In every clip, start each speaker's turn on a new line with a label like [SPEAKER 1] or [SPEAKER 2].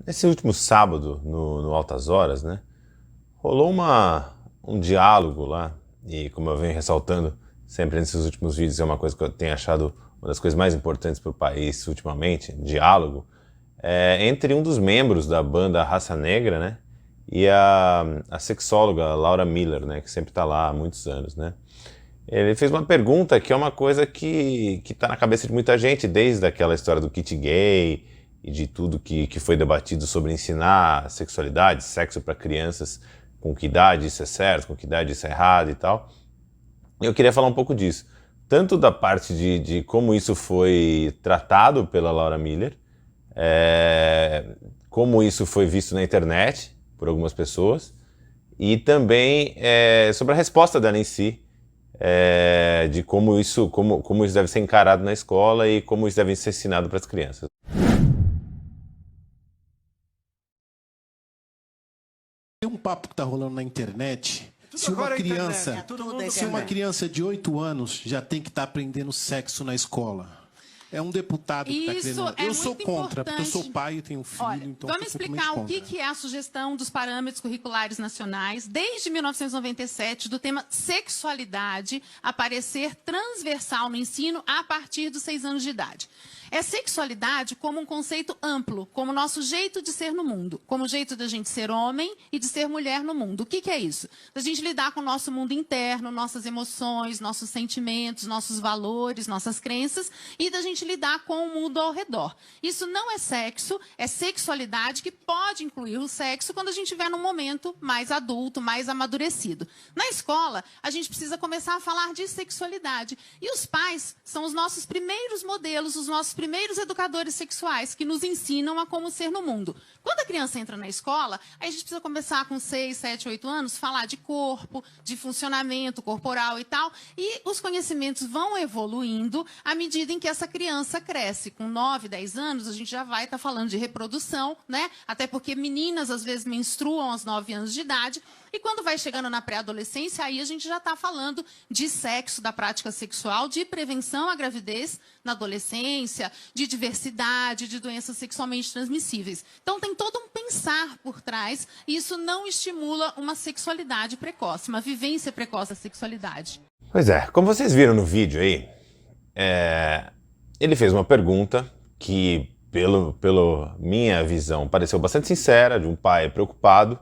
[SPEAKER 1] Nesse último sábado, no Altas Horas, né, rolou um diálogo lá, e como eu venho ressaltando sempre nesses últimos vídeos, é uma coisa que eu tenho achado uma das coisas mais importantes para o país ultimamente, diálogo, entre um dos membros da banda Raça Negra, né, e a sexóloga Laura Miller, né, que sempre está lá há muitos anos, né. Ele fez uma pergunta que é uma coisa que está na cabeça de muita gente, desde aquela história do kit gay e de tudo que foi debatido sobre ensinar sexualidade, sexo para crianças, com que idade isso é certo, com que idade isso é errado e tal. Eu queria falar um pouco disso, tanto da parte de como isso foi tratado pela Laura Miller, como isso foi visto na internet por algumas pessoas, e também sobre a resposta dela em si, de como isso deve ser encarado na escola e como isso deve ser ensinado para as crianças.
[SPEAKER 2] Tem um papo que tá rolando na internet. Se uma
[SPEAKER 3] agora é
[SPEAKER 2] criança,
[SPEAKER 3] internet, todo mundo
[SPEAKER 2] se uma
[SPEAKER 3] internet.
[SPEAKER 2] criança de 8 anos já tem que estar aprendendo sexo na escola. É um deputado que está
[SPEAKER 4] Isso
[SPEAKER 2] querendo.
[SPEAKER 4] é
[SPEAKER 2] Eu sou
[SPEAKER 4] muito
[SPEAKER 2] contra, porque eu sou
[SPEAKER 4] importante.
[SPEAKER 2] pai e tenho um filho,
[SPEAKER 4] Olha,
[SPEAKER 2] então
[SPEAKER 4] vamos
[SPEAKER 2] eu sou
[SPEAKER 4] explicar o
[SPEAKER 2] totalmente
[SPEAKER 4] que é a sugestão dos parâmetros curriculares nacionais, desde 1997, do tema sexualidade aparecer transversal no ensino a partir dos 6 anos de idade. É sexualidade como um conceito amplo, como nosso jeito de ser no mundo, como o jeito da gente ser homem e de ser mulher no mundo. O que é isso? Da gente lidar com o nosso mundo interno, nossas emoções, nossos sentimentos, nossos valores, nossas crenças, e da gente lidar com o mundo ao redor. Isso não é sexo, é sexualidade que pode incluir o sexo quando a gente estiver num momento mais adulto, mais amadurecido. Na escola, a gente precisa começar a falar de sexualidade. E os pais são os nossos primeiros modelos, os nossos primeiros educadores sexuais que nos ensinam a como ser no mundo. Quando a criança entra na escola, aí a gente precisa começar com 6, 7, 8 anos, falar de corpo, de funcionamento corporal e tal, e os conhecimentos vão evoluindo à medida em que essa criança cresce. Com 9, 10 anos, a gente já vai estar falando de reprodução, né? Até porque meninas, às vezes, menstruam aos 9 anos de idade, e quando vai chegando na pré-adolescência, aí a gente já está falando de sexo, da prática sexual, de prevenção à gravidez na adolescência, de diversidade, de doenças sexualmente transmissíveis. Então, tem todo um pensar por trás, e isso não estimula uma sexualidade precoce, uma vivência precoce da sexualidade.
[SPEAKER 1] Pois é, como vocês viram no vídeo aí, ele fez uma pergunta que, pela minha visão, pareceu bastante sincera, de um pai preocupado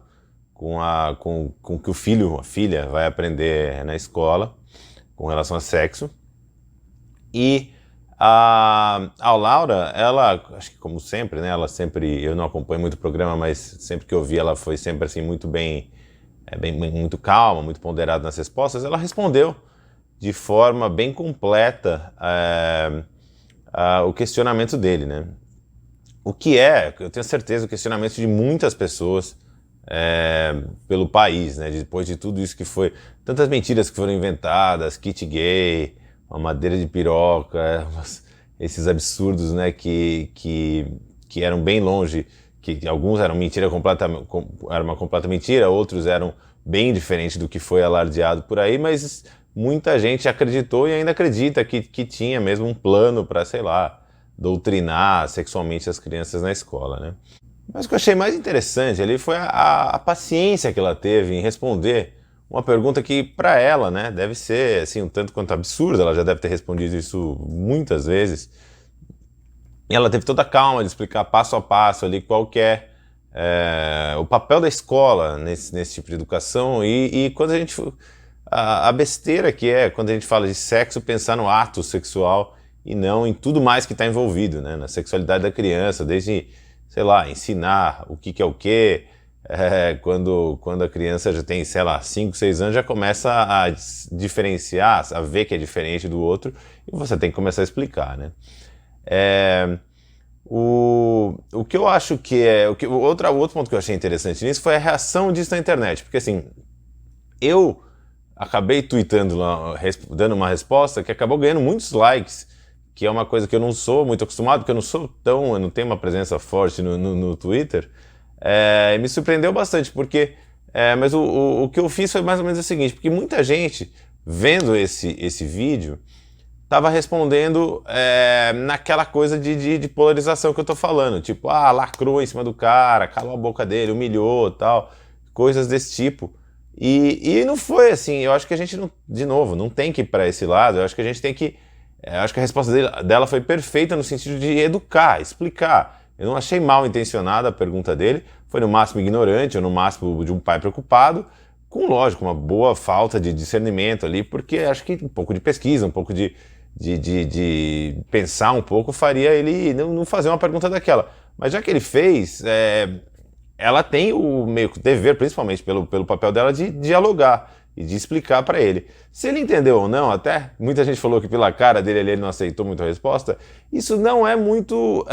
[SPEAKER 1] com o que o filho, a filha, vai aprender na escola com relação a sexo. E a Laura, ela, acho que como sempre, né, ela sempre, eu não acompanho muito o programa, mas sempre que eu vi ela foi sempre assim muito muito calma, muito ponderada nas respostas. Ela respondeu de forma bem completa o questionamento dele, né? O que eu tenho certeza, o questionamento de muitas pessoas pelo país, né? Depois de tudo isso que foi, tantas mentiras que foram inventadas, kit gay, uma madeira de piroca, esses absurdos, né? Que eram bem longe, que alguns eram mentira era uma completa mentira, outros eram bem diferentes do que foi alardeado por aí, mas muita gente acreditou e ainda acredita que tinha mesmo um plano para, sei lá, doutrinar sexualmente as crianças na escola, né? Mas o que eu achei mais interessante ali foi a paciência que ela teve em responder uma pergunta que, para ela, né, deve ser assim, um tanto quanto absurda, ela já deve ter respondido isso muitas vezes. E ela teve toda a calma de explicar passo a passo ali qual que é o papel da escola nesse tipo de educação e quando a gente... A besteira que é, quando a gente fala de sexo, pensar no ato sexual e não em tudo mais que está envolvido, né, na sexualidade da criança, desde, sei lá, ensinar o que é o quê, quando a criança já tem, sei lá, 5, 6 anos, já começa a diferenciar, a ver que é diferente do outro, e você tem que começar a explicar, né. O que eu acho que o outro ponto que eu achei interessante nisso foi a reação disso na internet, porque assim, eu acabei tweetando lá, dando uma resposta que acabou ganhando muitos likes, que é uma coisa que eu não sou muito acostumado, porque eu não tenho uma presença forte no Twitter, e me surpreendeu bastante, porque, mas o que eu fiz foi mais ou menos o seguinte, porque muita gente vendo esse vídeo estava respondendo naquela coisa de polarização que eu tô falando. Tipo, lacrou em cima do cara, calou a boca dele, humilhou tal, coisas desse tipo. E não foi assim, eu acho que a gente, não, de novo, não tem que ir para esse lado, eu acho que a gente tem que... Eu acho que a resposta dela foi perfeita no sentido de educar, explicar. Eu não achei mal intencionada a pergunta dele, foi no máximo ignorante, ou no máximo de um pai preocupado, com, lógico, uma boa falta de discernimento ali, porque acho que um pouco de pesquisa, um pouco de pensar um pouco faria ele não fazer uma pergunta daquela. Mas já que ele fez, ela tem o meio que dever, principalmente pelo papel dela, de dialogar e de explicar para ele. Se ele entendeu ou não, até muita gente falou que pela cara dele ele não aceitou muito a resposta, isso não é muito,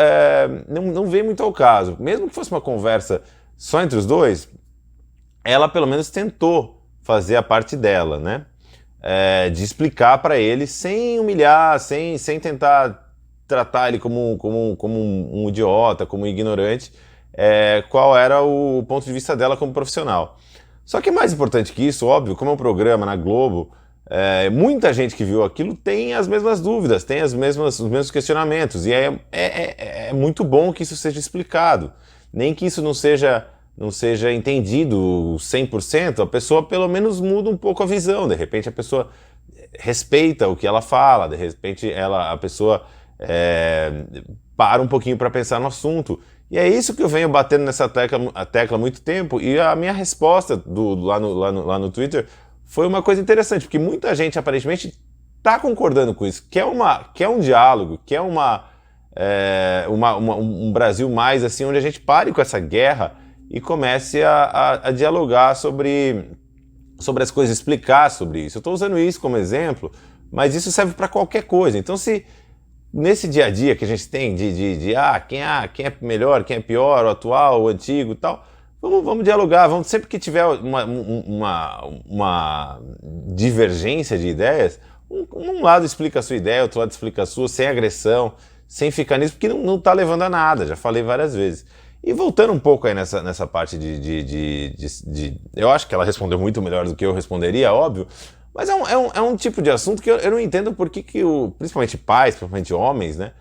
[SPEAKER 1] não vem muito ao caso. Mesmo que fosse uma conversa só entre os dois, ela pelo menos tentou fazer a parte dela, né? De explicar para ele sem humilhar, sem tentar tratar ele como um idiota, como um ignorante, qual era o ponto de vista dela como profissional. Só que mais importante que isso, óbvio, como é um programa na Globo, muita gente que viu aquilo tem as mesmas dúvidas, tem os mesmos questionamentos, e é muito bom que isso seja explicado. Nem que isso não seja entendido 100%, a pessoa pelo menos muda um pouco a visão, de repente a pessoa respeita o que ela fala, de repente a pessoa para um pouquinho para pensar no assunto. E é isso que eu venho batendo nessa tecla há muito tempo, e a minha resposta lá no Twitter foi uma coisa interessante, porque muita gente aparentemente está concordando com isso, quer um diálogo, quer um Brasil mais assim, onde a gente pare com essa guerra e comece a dialogar sobre as coisas, explicar sobre isso. Eu estou usando isso como exemplo, mas isso serve para qualquer coisa. Então, se nesse dia a dia que a gente tem quem é melhor, quem é pior, o atual, o antigo e tal, vamos dialogar, sempre que tiver uma divergência de ideias, um lado explica a sua ideia, outro lado explica a sua, sem agressão, sem ficar nisso, porque não está levando a nada, já falei várias vezes. E voltando um pouco aí nessa parte eu acho que ela respondeu muito melhor do que eu responderia, óbvio, mas é um tipo de assunto que eu não entendo por que principalmente pais, principalmente homens, né,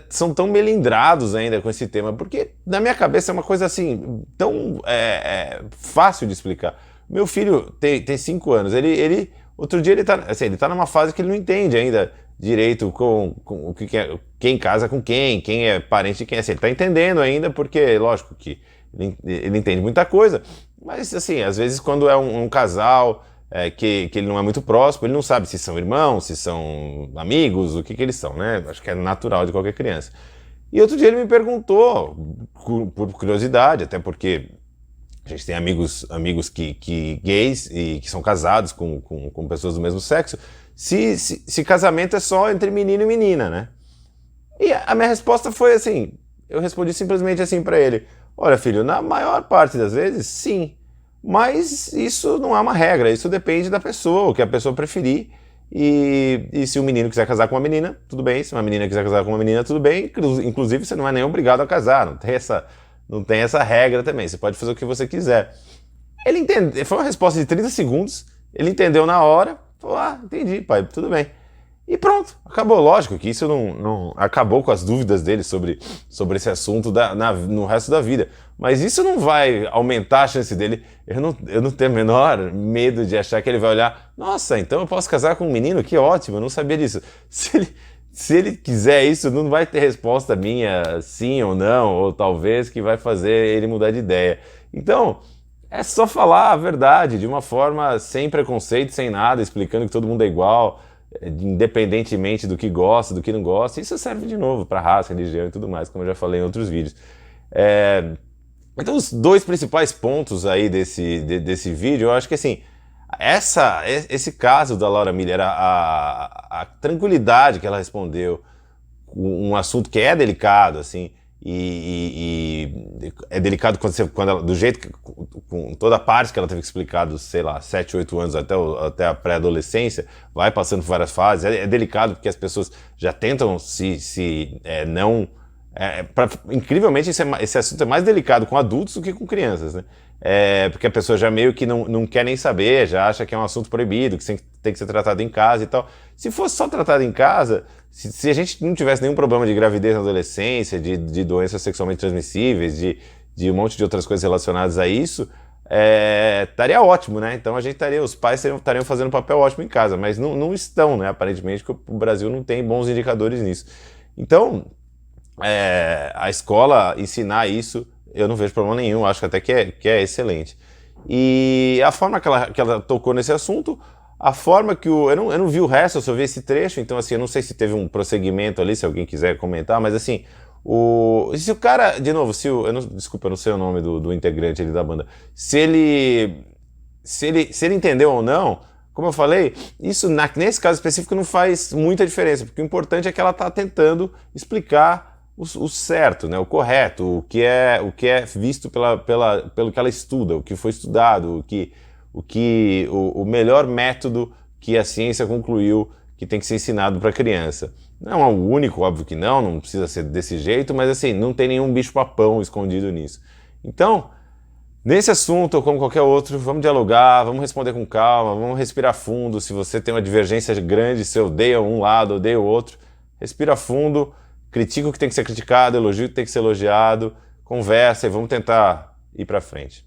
[SPEAKER 1] são tão melindrados ainda com esse tema, porque na minha cabeça é uma coisa assim, tão fácil de explicar. Meu filho tem 5 anos, ele outro dia ele tá numa fase que ele não entende ainda direito com o que é, quem casa com quem é parente de quem, assim, ele tá entendendo ainda, porque lógico que ele entende muita coisa, mas assim, às vezes quando é um casal que ele não é muito próximo, ele não sabe se são irmãos, se são amigos, o que eles são, né? Acho que é natural de qualquer criança. E outro dia ele me perguntou, por curiosidade, até porque a gente tem amigos que gays e que são casados com pessoas do mesmo sexo, se casamento é só entre menino e menina, né? E a minha resposta foi assim, eu respondi simplesmente assim pra ele: olha, filho, na maior parte das vezes, sim, mas isso não é uma regra, isso depende da pessoa, o que a pessoa preferir, e se o menino quiser casar com uma menina, tudo bem, se uma menina quiser casar com uma menina, tudo bem, inclusive você não é nem obrigado a casar, não tem essa regra também, você pode fazer o que você quiser. Ele entendeu, foi uma resposta de 30 segundos, ele entendeu na hora, falou: entendi, pai, tudo bem. E pronto, acabou. Lógico que isso não acabou com as dúvidas dele sobre esse assunto no resto da vida. Mas isso não vai aumentar a chance dele. Eu não tenho o menor medo de achar que ele vai olhar: nossa, então eu posso casar com um menino? Que ótimo, eu não sabia disso. Se ele quiser isso, não vai ter resposta minha, sim ou não, ou talvez, que vai fazer ele mudar de ideia. Então, é só falar a verdade, de uma forma sem preconceito, sem nada, explicando que todo mundo é igual, independentemente do que gosta, do que não gosta. Isso serve de novo para raça, religião e tudo mais, como eu já falei em outros vídeos. Então, os dois principais pontos aí desse vídeo, eu acho que assim, esse caso da Laura Miller, a tranquilidade que ela respondeu, um assunto que é delicado, assim, e é delicado quando ela, do jeito com toda a parte que ela teve que explicar dos, sei lá, 7, 8 anos até a pré-adolescência, vai passando por várias fases, é delicado porque as pessoas já tentam incrivelmente esse assunto é mais delicado com adultos do que com crianças, né? porque a pessoa já meio que não quer nem saber, já acha que é um assunto proibido, que tem que ser tratado em casa e tal. Se fosse só tratado em casa, se a gente não tivesse nenhum problema de gravidez na adolescência, de doenças sexualmente transmissíveis, de um monte de outras coisas relacionadas a isso, estaria ótimo, né? Então os pais estariam fazendo um papel ótimo em casa, mas não estão, né? Aparentemente, porque o Brasil não tem bons indicadores nisso. Então, a escola ensinar isso, eu não vejo problema nenhum, acho até que é excelente. E a forma que ela tocou nesse assunto, a forma que eu não vi o resto, eu só vi esse trecho, então assim, eu não sei se teve um prosseguimento ali, se alguém quiser comentar, mas assim, se o cara, de novo, desculpa, eu não sei o nome do integrante ali da banda, se ele entendeu ou não, como eu falei, isso nesse caso específico não faz muita diferença, porque o importante é que ela está tentando explicar o certo, né, o correto, o que é visto pelo que ela estuda, o que foi estudado, o melhor método que a ciência concluiu que tem que ser ensinado para a criança. Não é o único, óbvio que não precisa ser desse jeito, mas assim, não tem nenhum bicho-papão escondido nisso. Então, nesse assunto, ou como qualquer outro, vamos dialogar, vamos responder com calma, vamos respirar fundo. Se você tem uma divergência grande, se odeia um lado, odeia o outro, respira fundo, critica o que tem que ser criticado, elogia o que tem que ser elogiado, conversa e vamos tentar ir para frente.